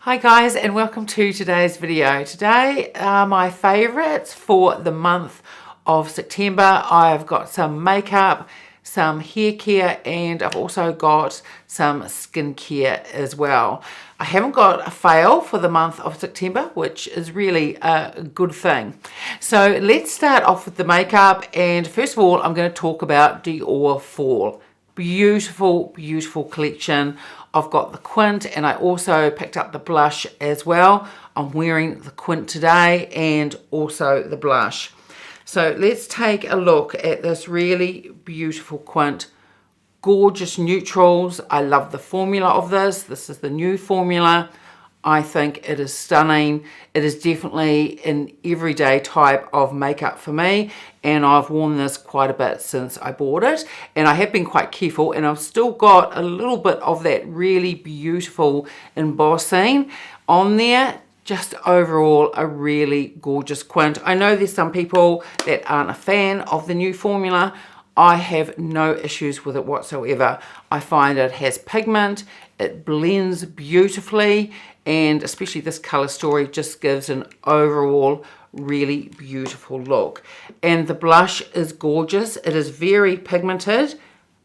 Hi guys, and welcome to today's video. Today are my favorites for the month of September. I've got some makeup, some hair care, and I've also got some skincare as well. I haven't got a fail for the month of September, which is really a good thing. So let's start off with the makeup, and first of all I'm going to talk about Dior Fall. Beautiful, beautiful collection. I've got the Quint, and I also picked up the blush as well. I'm wearing the Quint today and also the blush. So let's take a look at this really beautiful Quint. Gorgeous neutrals. I love the formula of this. This is the new formula. I think it is stunning. It is definitely an everyday type of makeup for me, and I've worn this quite a bit since I bought it, and I have been quite careful, and I've still got a little bit of that really beautiful embossing on there. Just overall a really gorgeous Quint. I know there's some people that aren't a fan of the new formula. I have no issues with it whatsoever. I find it has pigment, it blends beautifully, and especially this color story just gives an overall really beautiful look. And the blush is gorgeous. It is very pigmented,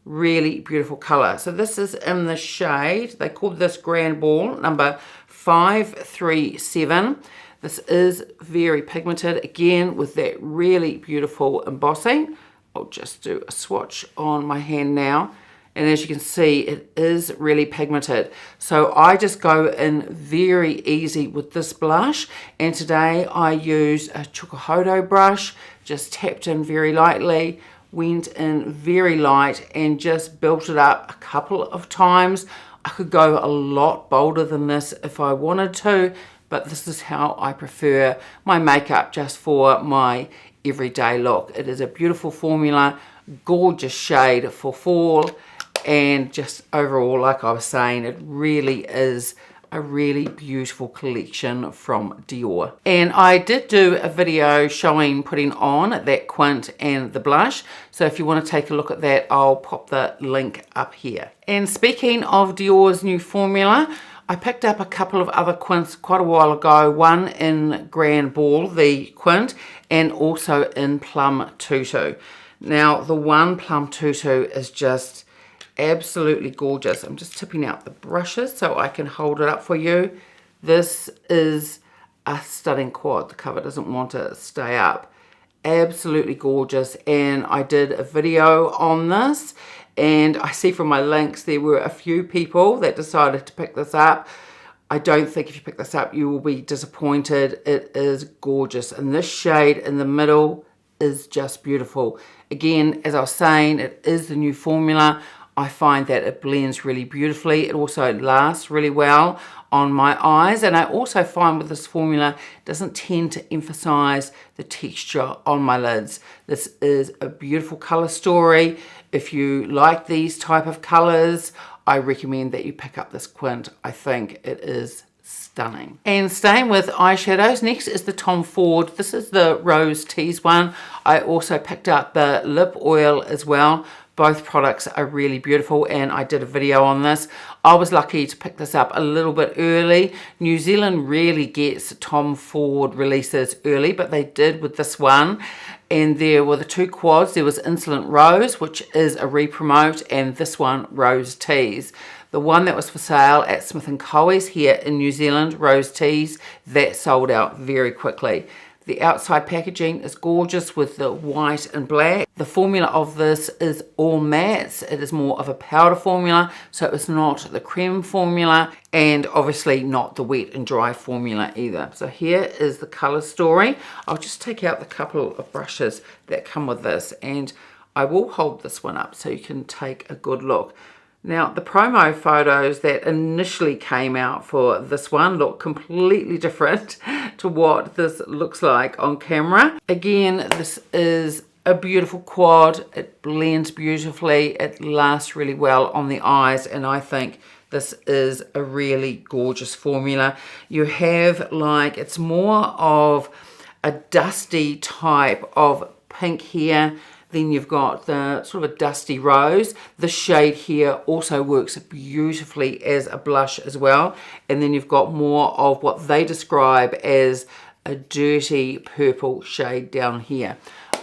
really beautiful color. So this is in the shade, they call this Grand Ball number 537. This is very pigmented, again with that really beautiful embossing. I'll just do a swatch on my hand now, and as you can see it is really pigmented. So I just go in very easy with this blush, and today I use a Chukuhodo brush, just tapped in very lightly, went in very light and just built it up a couple of times. I could go a lot bolder than this if I wanted to, but this is how I prefer my makeup, just for my everyday look. It is a beautiful formula, gorgeous shade for fall, and just overall, like I was saying, it really is a really beautiful collection from Dior. And I did do a video showing putting on that Quint and the blush, so if you want to take a look at that, I'll pop the link up here. And speaking of Dior's new formula, I picked up a couple of other Quints quite a while ago, one in Grand Ball, the Quint, and also in Plum Tutu. Now the one Plum Tutu is just absolutely gorgeous. I'm just tipping out the brushes so I can hold it up for you. This is a stunning quad. The cover doesn't want to stay up. Absolutely gorgeous, and I did a video on this, and I see from my links there were a few people that decided to pick this up. I don't think if you pick this up you will be disappointed. It is gorgeous, and this shade in the middle is just beautiful. Again, as I was saying, it is the new formula. I find that it blends really beautifully. It also lasts really well on my eyes, and I also find with this formula it doesn't tend to emphasize the texture on my lids. This is a beautiful color story. If you like these type of colors, I recommend that you pick up this Quint. I think it is stunning. And staying with eyeshadows, next is the Tom Ford. This is the Rose Tease one. I also picked up the lip oil as well. Both products are really beautiful, and I did a video on this. I was lucky to pick this up a little bit early. New Zealand really gets Tom Ford releases early, but they did with this one. And there were the two quads. There was Insolent Rose, which is a re-promote, and this one, Rose Tease. The one that was for sale at Smith & Co.'s here in New Zealand, Rose Tease, that sold out very quickly. The outside packaging is gorgeous with the white and black. The formula of this is all mattes. It is more of a powder formula, so it's not the creme formula, and obviously not the wet and dry formula either. So here is the color story. I'll just take out the couple of brushes that come with this, and I will hold this one up so you can take a good look. Now, the promo photos that initially came out for this one look completely different to what this looks like on camera. Again, this is a beautiful quad. It blends beautifully. It lasts really well on the eyes, and I think this is a really gorgeous formula. You have like, it's more of a dusty type of pink here. Then you've got the sort of a dusty rose. This shade here also works beautifully as a blush as well. And then you've got more of what they describe as a dirty purple shade down here.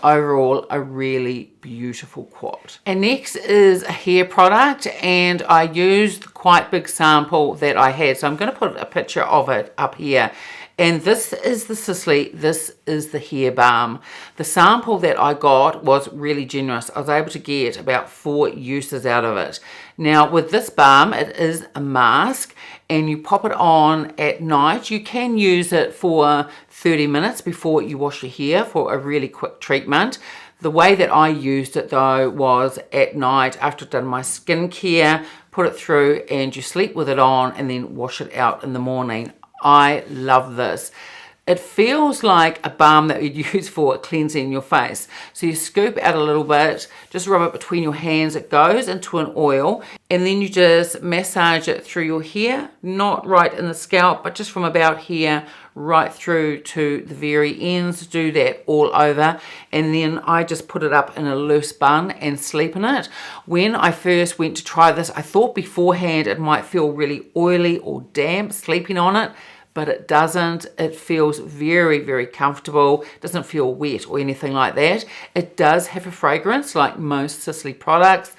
Overall, a really beautiful quad. And next is a hair product, and I used the quite big sample that I had. So I'm going to put a picture of it up here. And this is the Sisley, this is the hair balm. The sample that I got was really generous. I was able to get about 4 uses out of it. Now with this balm, it is a mask and you pop it on at night. You can use it for 30 minutes before you wash your hair for a really quick treatment. The way that I used it though was at night after I've done my skincare, put it through and you sleep with it on and then wash it out in the morning. I love this. It feels like a balm that you'd use for cleansing your face. So you scoop out a little bit, just rub it between your hands. It goes into an oil and then you just massage it through your hair, not right in the scalp, but just from about here right through to the very ends. Do that all over. And then I just put it up in a loose bun and sleep in it. When I first went to try this, I thought beforehand it might feel really oily or damp sleeping on it, but it doesn't. It feels very, very comfortable. It doesn't feel wet or anything like that. It does have a fragrance like most Sisley products.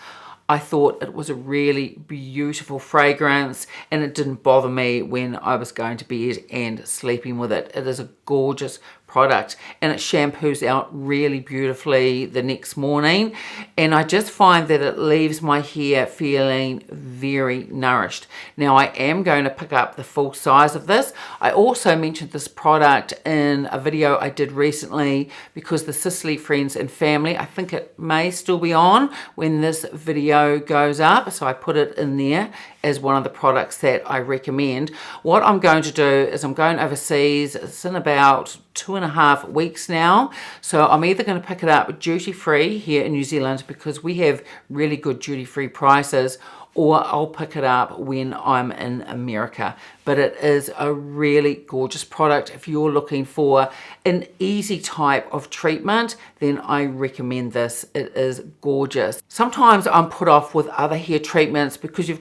I thought it was a really beautiful fragrance and it didn't bother me when I was going to bed and sleeping with it. It is a gorgeous product and it shampoos out really beautifully the next morning, and I just find that it leaves my hair feeling very nourished. Now I am going to pick up the full size of this. I also mentioned this product in a video I did recently because the Sisley friends and family, I think it may still be on when this video goes up, so I put it in there as one of the products that I recommend. What I'm going to do is I'm going overseas. It's in about 2.5 weeks now, so I'm either going to pick it up duty-free here in New Zealand because we have really good duty-free prices, or I'll pick it up when I'm in America. But it is a really gorgeous product. If you're looking for an easy type of treatment, then I recommend this. It is gorgeous. Sometimes I'm put off with other hair treatments because you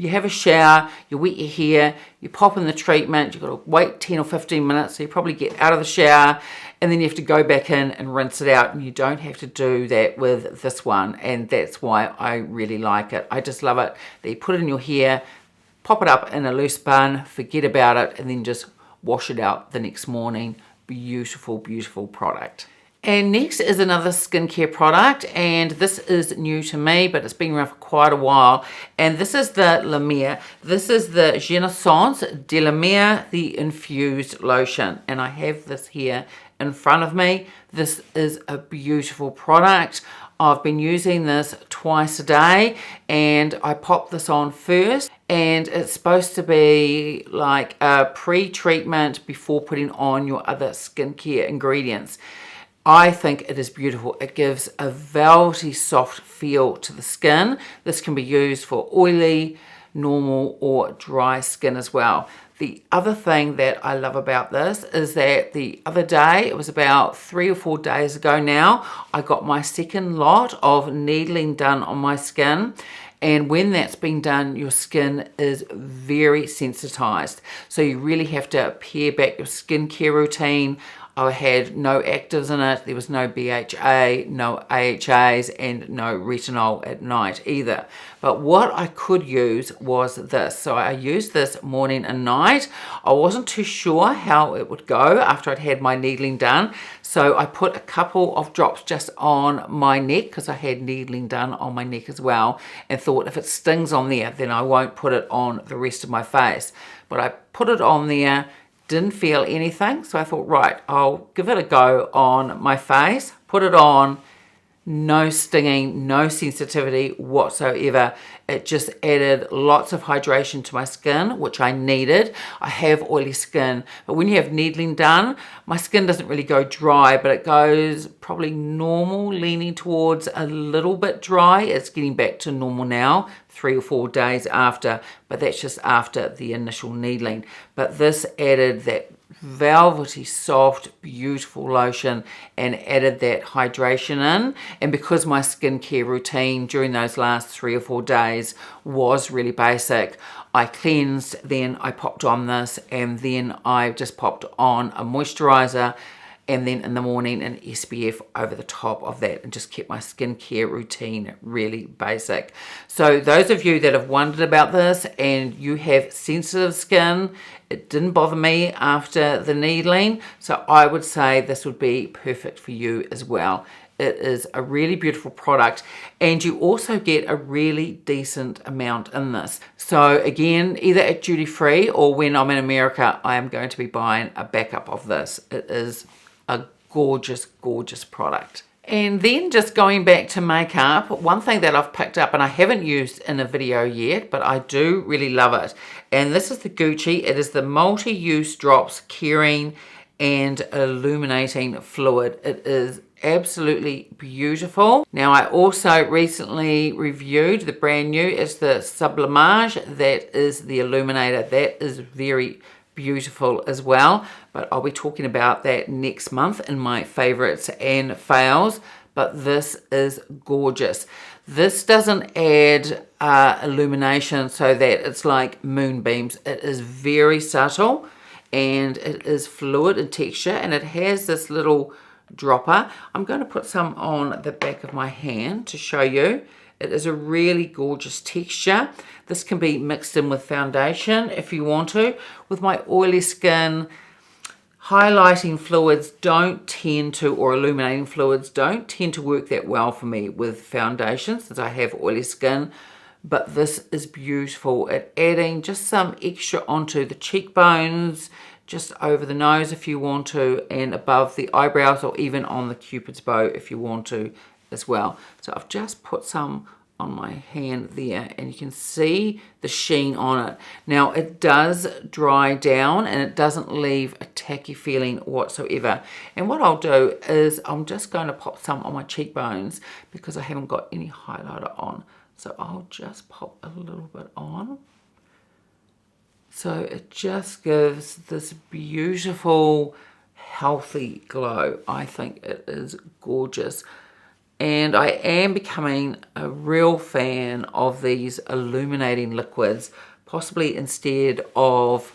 have a shower, you wet your hair, you pop in the treatment, you've got to wait 10 or 15 minutes, so you probably get out of the shower, and then you have to go back in and rinse it out, and you don't have to do that with this one, and that's why I really like it. I just love it that you put it in your hair, pop it up in a loose bun, forget about it, and then just wash it out the next morning. Beautiful, beautiful product. And next is another skincare product, and this is new to me, but it's been around for quite a while, and this is the La Mer. This is the Genaissance de la Mer, the infused lotion, and I have this here in front of me. This is a beautiful product. I've been using this twice a day, and I pop this on first, and it's supposed to be like a pre-treatment before putting on your other skincare ingredients. I think it is beautiful. It gives a velvety soft feel to the skin. This can be used for oily, normal or dry skin as well. The other thing that I love about this is that the other day, it was about 3 or 4 days ago now, I got my second lot of needling done on my skin. And when that's been done, your skin is very sensitized. So you really have to pare back your skincare routine. I had no actives in it, there was no BHA, no AHAs, and no retinol at night either. But what I could use was this. So I used this morning and night. I wasn't too sure how it would go after I'd had my needling done. So I put a couple of drops just on my neck because I had needling done on my neck as well, and thought if it stings on there, then I won't put it on the rest of my face. But I put it on there, didn't feel anything, so I thought, right, I'll give it a go on my face. Put it on, no stinging, no sensitivity whatsoever. It just added lots of hydration to my skin, which I needed. I have oily skin, but when you have needling done, my skin doesn't really go dry, but it goes probably normal, leaning towards a little bit dry. It's getting back to normal now, 3 or 4 days after, but that's just after the initial needling. But this added that velvety, soft, beautiful lotion and added that hydration in. And because my skincare routine during those last 3 or 4 days was really basic, I cleansed, then I popped on this, and then I just popped on a moisturizer, and then in the morning an SPF over the top of that, and just kept my skincare routine really basic. So those of you that have wondered about this and you have sensitive skin, it didn't bother me after the needling, so I would say this would be perfect for you as well. It is a really beautiful product, and you also get a really decent amount in this. So again, either at duty free or when I'm in America, I am going to be buying a backup of this. It is a gorgeous, gorgeous product. And then just going back to makeup, one thing that I've picked up and I haven't used in a video yet, but I do really love it. And this is the Gucci. It is the multi-use drops curing and illuminating fluid. It is absolutely beautiful. Now I also recently reviewed the brand new, it's the Sublimage, that is the illuminator. That is very beautiful as well, but I'll be talking about that next month in my favorites and fails. But this is gorgeous. This doesn't add illumination so that it's like moonbeams. It is very subtle, and it is fluid in texture, and it has this little dropper. I'm going to put some on the back of my hand to show you. It is a really gorgeous texture. This can be mixed in with foundation if you want to. With my oily skin, highlighting fluids don't tend to, or illuminating fluids don't tend to work that well for me with foundation since I have oily skin. But this is beautiful at adding just some extra onto the cheekbones, just over the nose if you want to, and above the eyebrows, or even on the cupid's bow if you want to as well. So I've just put some on my hand there, and you can see the sheen on it. Now it does dry down and it doesn't leave a tacky feeling whatsoever. And what I'll do is I'm just going to pop some on my cheekbones because I haven't got any highlighter on. So I'll just pop a little bit on. So it just gives this beautiful, healthy glow. I think it is gorgeous. And I am becoming a real fan of these illuminating liquids, possibly instead of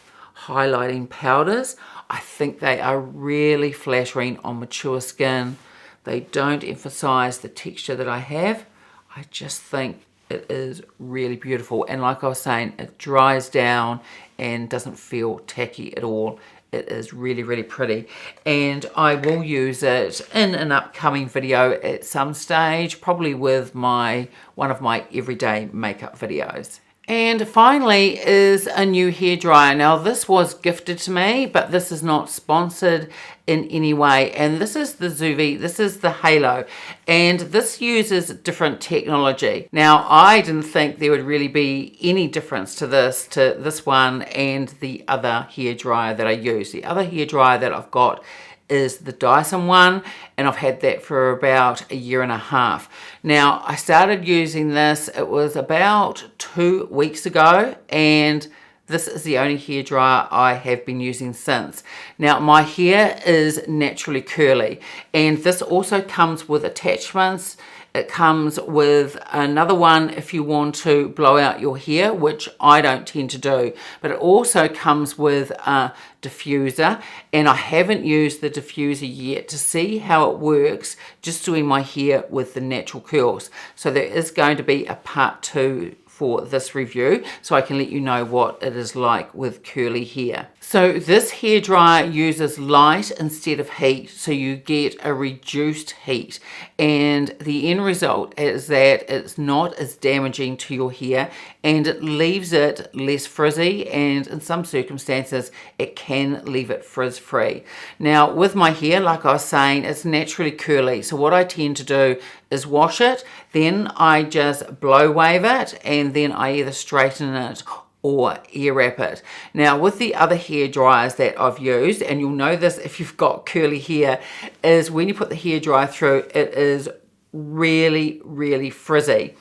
highlighting powders. I think they are really flattering on mature skin. They don't emphasize the texture that I have. I just think it is really beautiful. And like I was saying, it dries down and doesn't feel tacky at all. It is really, really pretty. And I will use it in an upcoming video at some stage, probably with one of my everyday makeup videos. And finally is a new hairdryer. Now this was gifted to me, but this is not sponsored in any way. And this is the Zuvi, this is the Halo. And this uses different technology. Now I didn't think there would really be any difference to this one and the other hairdryer that I use. The other hairdryer that I've got is the Dyson one, and I've had that for about 1.5 years. Now I started using this, it was about 2 weeks ago, and this is the only hairdryer I have been using since. Now my hair is naturally curly, and this also comes with attachments. It comes with another one if you want to blow out your hair, which I don't tend to do. But it also comes with a diffuser, and I haven't used the diffuser yet to see how it works, just doing my hair with the natural curls. So there is going to be a part 2 for this review, so I can let you know what it is like with curly hair. So this hairdryer uses light instead of heat, so you get a reduced heat, and the end result is that it's not as damaging to your hair, and it leaves it less frizzy, and in some circumstances it can leave it frizz free. Now with my hair, like I was saying, it's naturally curly, so what I tend to do is wash it, then I just blow wave it, and then I either straighten it or air wrap it. Now with the other hair dryers that I've used, and you'll know this if you've got curly hair, is when you put the hair dryer through, it is really, really frizzy.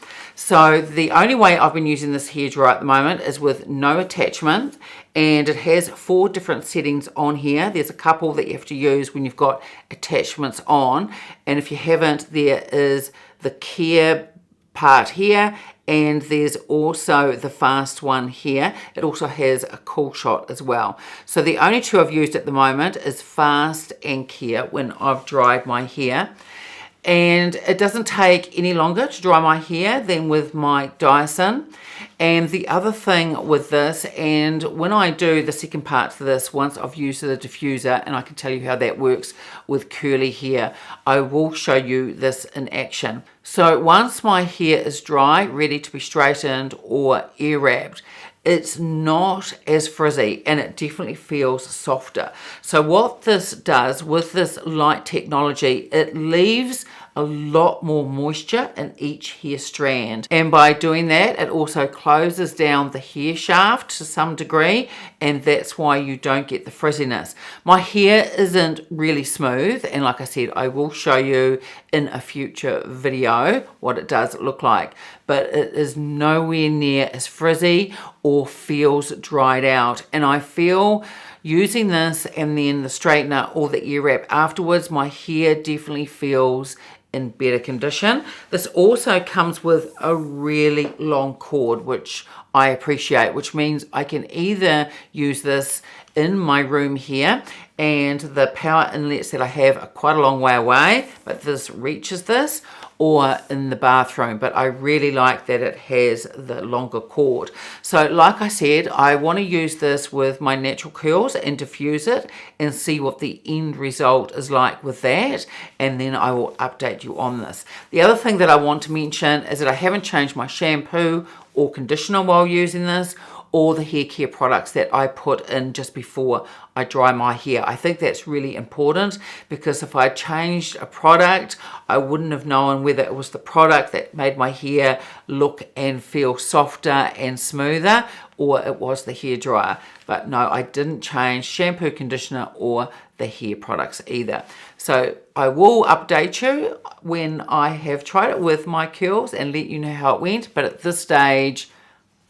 So the only way I've been using this hairdryer at the moment is with no attachment, and it has 4 different settings on here. There's a couple that you have to use when you've got attachments on, and if you haven't, there is the care part here, and there's also the fast one here. It also has a cool shot as well. So the only 2 I've used at the moment is fast and care when I've dried my hair. And it doesn't take any longer to dry my hair than with my Dyson. And the other thing with this, and when I do the second part to this, once I've used the diffuser, and I can tell you how that works with curly hair, I will show you this in action. So once my hair is dry, ready to be straightened or air wrapped, it's not as frizzy and it definitely feels softer. So what this does with this light technology, it leaves a lot more moisture in each hair strand, and by doing that it also closes down the hair shaft to some degree, and that's why you don't get the frizziness. My hair isn't really smooth, and like I said, I will show you in a future video what it does look like, but it is nowhere near as frizzy or feels dried out. And I feel using this and then the straightener or the ear wrap afterwards, my hair definitely feels in better condition. This also comes with a really long cord, which I appreciate, which means I can either use this in my room here, and the power inlets that I have are quite a long way away, but this reaches this, or in the bathroom, but I really like that it has the longer cord. So like I said, I want to use this with my natural curls and diffuse it and see what the end result is like with that, and then I will update you on this. The other thing that I want to mention is that I haven't changed my shampoo or conditioner while using this, or the hair care products that I put in just before I dry my hair. I think that's really important, because if I changed a product, I wouldn't have known whether it was the product that made my hair look and feel softer and smoother, or it was the hairdryer. But no, I didn't change shampoo, conditioner, or the hair products either. So I will update you when I have tried it with my curls and let you know how it went. But at this stage,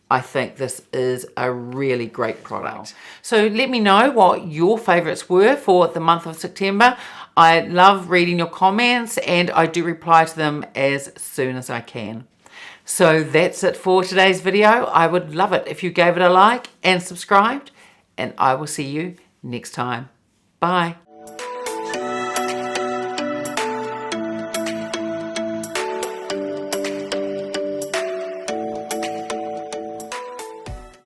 I think this is a really great product. So let me know what your favorites were for the month of September. I love reading your comments, and I do reply to them as soon as I can. So that's it for today's video. I would love it if you gave it a like and subscribed, and I will see you next time. Bye.